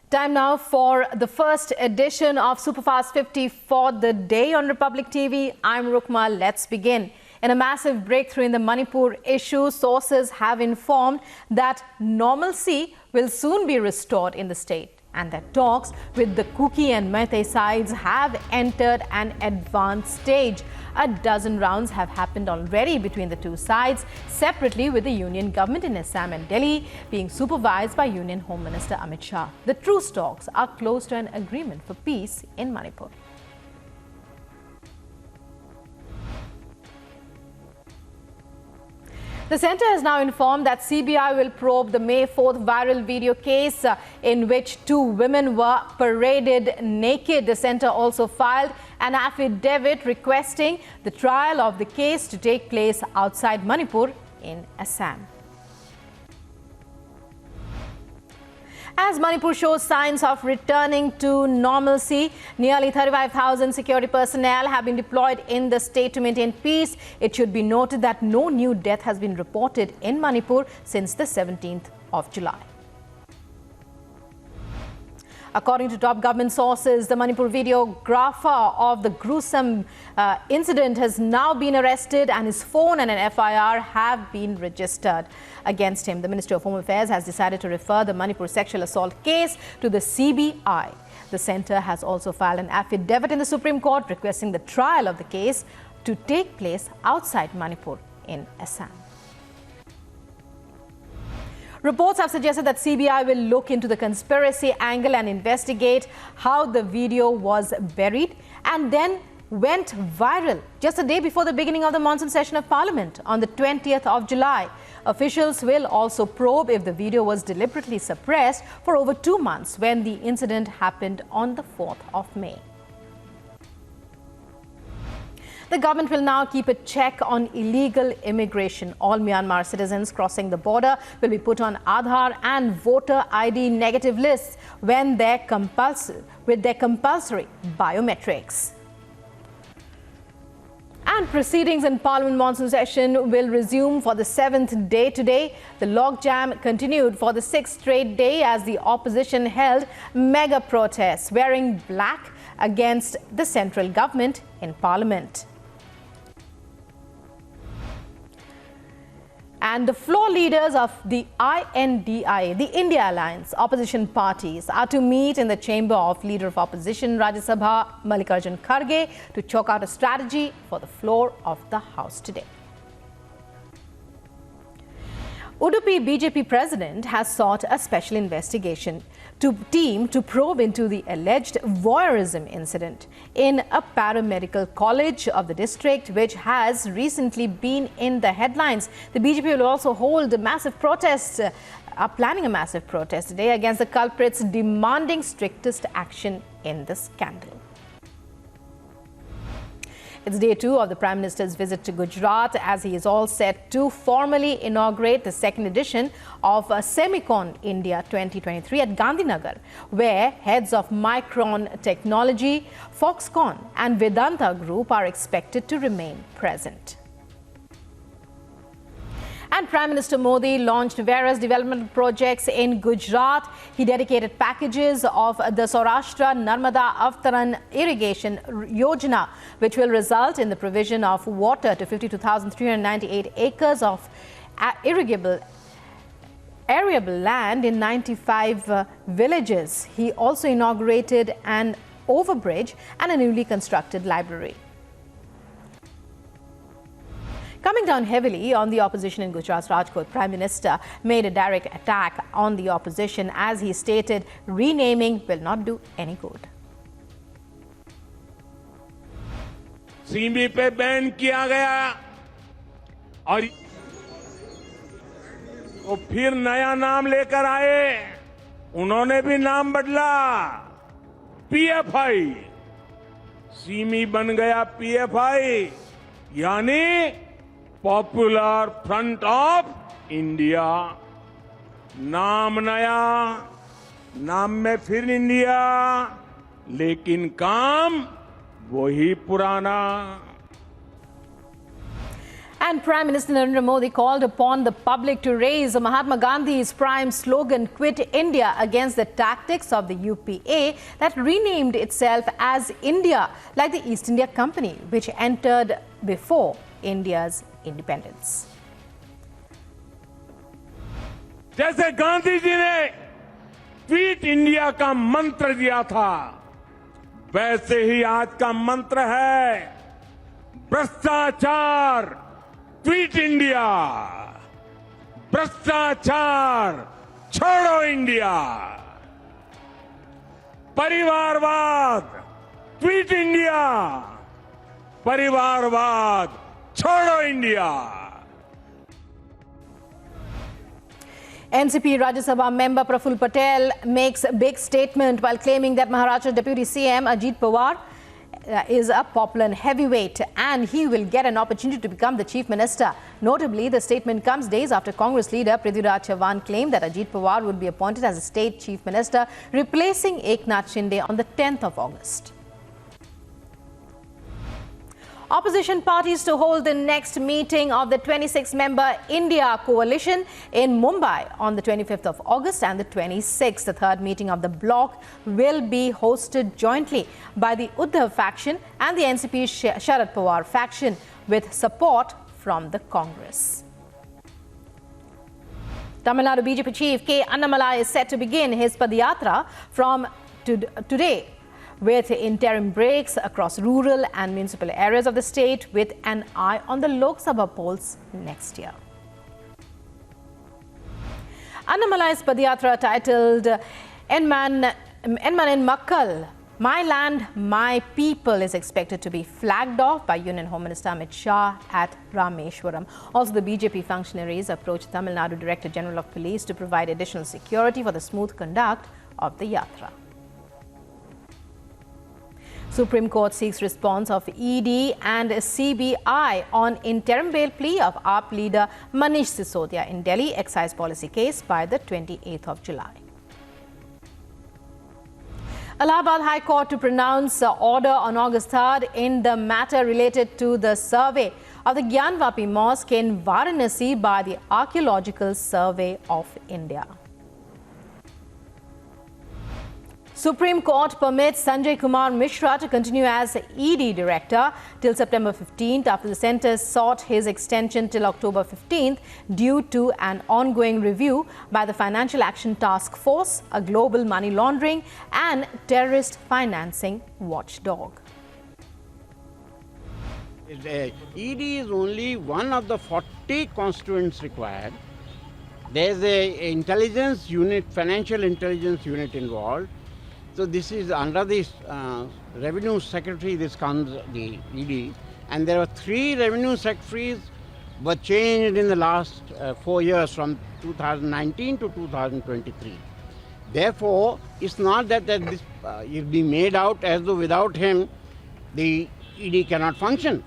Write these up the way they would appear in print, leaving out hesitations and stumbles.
Time now for the first edition of Superfast 50 for the day on Republic TV. I'm Rukma. Let's begin. In a massive breakthrough in the Manipur issue, sources have informed that normalcy will soon be restored in the state and that talks with the Kuki and Meitei sides have entered an advanced stage. A dozen rounds have happened already between the two sides, separately with the union government in Assam and Delhi being supervised by Union Home Minister Amit Shah. The truce talks are close to an agreement for peace in Manipur. The centre has now informed that CBI will probe the May 4th viral video case in which two women were paraded naked. The centre also filed an affidavit requesting the trial of the case to take place outside Manipur in Assam. As Manipur shows signs of returning to normalcy, nearly 35,000 security personnel have been deployed in the state to maintain peace. It should be noted that no new death has been reported in Manipur since the 17th of July. According to top government sources, the Manipur videographer of the gruesome incident has now been arrested and his phone and an FIR have been registered against him. The Ministry of Home Affairs has decided to refer the Manipur sexual assault case to the CBI. The centre has also filed an affidavit in the Supreme Court requesting the trial of the case to take place outside Manipur in Assam. Reports have suggested that CBI will look into the conspiracy angle and investigate how the video was buried and then went viral just a day before the beginning of the monsoon session of Parliament on the 20th of July. Officials will also probe if the video was deliberately suppressed for over 2 months when the incident happened on the 4th of May. The government will now keep a check on illegal immigration. All Myanmar citizens crossing the border will be put on Aadhaar and voter ID negative lists when with their compulsory biometrics. And proceedings in Parliament monsoon session will resume for the 7th day today. The logjam continued for the 6th straight day as the opposition held mega protests wearing black against the central government in Parliament. And the floor leaders of the I.N.D.I.A, the India Alliance, opposition parties, are to meet in the chamber of Leader of Opposition Rajya Sabha Mallikarjun Kharge to chalk out a strategy for the floor of the House today. Udupi BJP president has sought a special investigation team to probe into the alleged voyeurism incident in a paramedical college of the district, which has recently been in the headlines. The BJP will also hold a massive protest, planning a massive protest today against the culprits, demanding strictest action in the scandal. It's day 2 of the Prime Minister's visit to Gujarat as he is all set to formally inaugurate the 2nd edition of Semicon India 2023 at Gandhinagar, where heads of Micron Technology, Foxconn and Vedanta Group are expected to remain present. And Prime Minister Modi launched various development projects in Gujarat. He dedicated packages of the Saurashtra Narmada Avtaran Irrigation Yojana, which will result in the provision of water to 52,398 acres of irrigable arable land in 95 villages. He also inaugurated an overbridge and a newly constructed library. Coming down heavily on the opposition in Gujarat's Rajkot, Prime Minister made a direct attack on the opposition as he stated renaming will not do any good. Semi पे ban किया गया और वो फिर नया नाम लेकर आए, उन्होंने भी नाम बदला, पीएफआई, सीमी बन गया पीएफआई, यानी पॉपुलर फ्रंट ऑफ इंडिया। नाम नया, नाम में फिर इंडिया, लेकिन काम वही पुराना। And Prime Minister Narendra Modi called upon the public to raise Mahatma Gandhi's prime slogan, Quit India, against the tactics of the UPA that renamed itself as India, like the East India Company, which entered before India's independence. जैसे गांधी जी ने quit India का मंत्र दिया था, वैसे ही आज का मंत्र है भ्रष्टाचार क्विट इंडिया, भ्रष्टाचार छोड़ो इंडिया, परिवारवाद क्विट इंडिया, परिवारवाद छोड़ो India. NCP Rajya Sabha member Praful Patel makes a big statement while claiming that Maharashtra Deputy CM Ajit Pawar is a popular heavyweight and he will get an opportunity to become the Chief Minister. Notably, the statement comes days after Congress leader Prithviraj Chavan claimed that Ajit Pawar would be appointed as a state Chief Minister, replacing Eknath Shinde on the 10th of August. Opposition parties to hold the next meeting of the 26-member India coalition in Mumbai on the 25th of August and the 26th. The third meeting of the bloc will be hosted jointly by the Uddhav faction and the NCP's Sharad Pawar faction with support from the Congress. Tamil Nadu BJP chief K. Annamalai is set to begin his Padayatra from today, with interim breaks across rural and municipal areas of the state, with an eye on the Lok Sabha polls next year. Annamalai's Padayatra, titled Enman in Makkal, My Land, My People, is expected to be flagged off by Union Home Minister Amit Shah at Rameshwaram. Also, the BJP functionaries approached Tamil Nadu Director General of Police to provide additional security for the smooth conduct of the Yatra. Supreme Court seeks response of ED and CBI on interim bail plea of AAP leader Manish Sisodia in Delhi excise policy case by the 28th of July. Allahabad High Court to pronounce order on August 3rd in the matter related to the survey of the GYANVAPI mosque in Varanasi by the Archaeological Survey of India. Supreme Court permits Sanjay Kumar Mishra to continue as ED Director till September 15th after the centre sought his extension till October 15th due to an ongoing review by the Financial Action Task Force, a global money laundering and terrorist financing watchdog. ED is only one of the 40 constituents required. There is a intelligence unit, financial intelligence unit involved. So this is under this Revenue Secretary, this comes the ED, and there are 3 Revenue Secretaries were changed in the last 4 years from 2019 to 2023. Therefore, it's not that this will be made out as though without him the ED cannot function.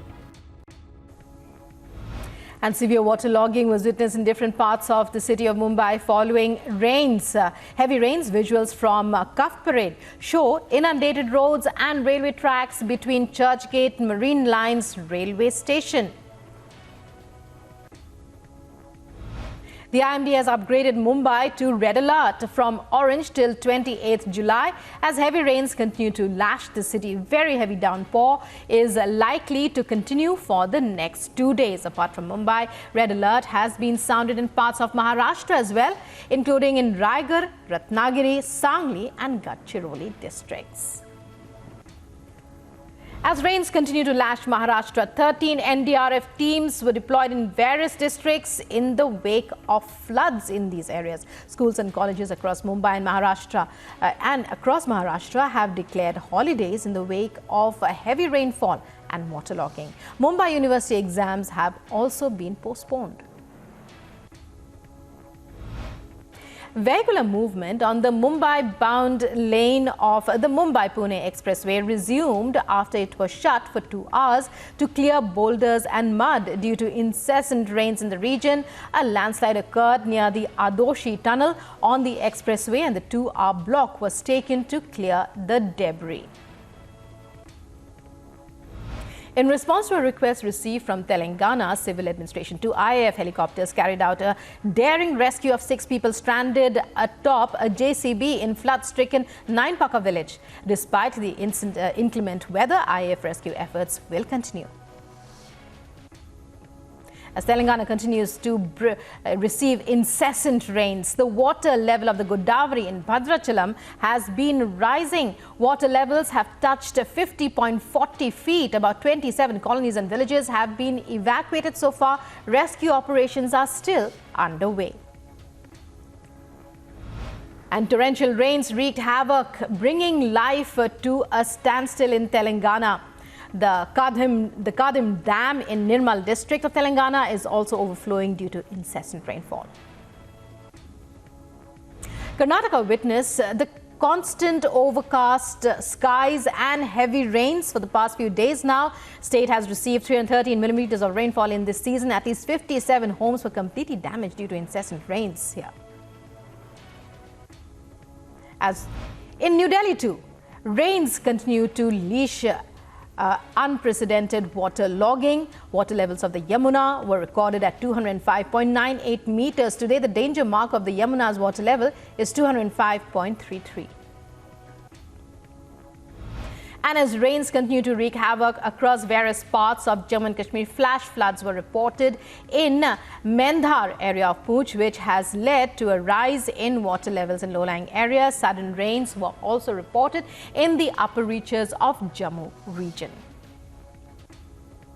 And severe waterlogging was witnessed in different parts of the city of Mumbai following rains. Heavy rains. Visuals from Cuff Parade show inundated roads and railway tracks between Churchgate Marine Lines railway station. The I.N.D.A. has upgraded Mumbai to red alert from orange till 28th July as heavy rains continue to lash the city. Very heavy downpour is likely to continue for the next 2 days. Apart from Mumbai, red alert has been sounded in parts of Maharashtra as well, including in Raigad, Ratnagiri, Sangli and Gadchiroli districts. As rains continue to lash Maharashtra, 13 NDRF teams were deployed in various districts in the wake of floods in these areas. Schools and colleges across Mumbai and Maharashtra have declared holidays in the wake of heavy rainfall and waterlogging. Mumbai University exams have also been postponed. Vehicular movement on the Mumbai-bound lane of the Mumbai-Pune Expressway resumed after it was shut for 2 hours to clear boulders and mud due to incessant rains in the region. A landslide occurred near the Adoshi tunnel on the expressway and the 2-hour block was taken to clear the debris. In response to a request received from Telangana Civil Administration, 2 IAF helicopters carried out a daring rescue of 6 people stranded atop a JCB in flood-stricken Nainpaka village. Despite the inclement weather, IAF rescue efforts will continue. As Telangana continues to receive incessant rains, the water level of the Godavari in Bhadrachalam has been rising. Water levels have touched 50.40 feet. About 27 colonies and villages have been evacuated so far. Rescue operations are still underway. And torrential rains wreaked havoc, bringing life to a standstill in Telangana. The Kadim Dam in Nirmal district of Telangana is also overflowing due to incessant rainfall. Karnataka witnessed the constant overcast skies and heavy rains for the past few days now. State has received 313 millimeters of rainfall in this season. At least 57 homes were completely damaged due to incessant rains here. As in New Delhi too, rains continue to leash unprecedented water logging. Water levels of the Yamuna were recorded at 205.98 meters. Today, the danger mark of the Yamuna's water level is 205.33. And as rains continue to wreak havoc across various parts of Jammu and Kashmir, flash floods were reported in Mendhar area of Poonch, which has led to a rise in water levels in low-lying areas. Sudden rains were also reported in the upper reaches of Jammu region.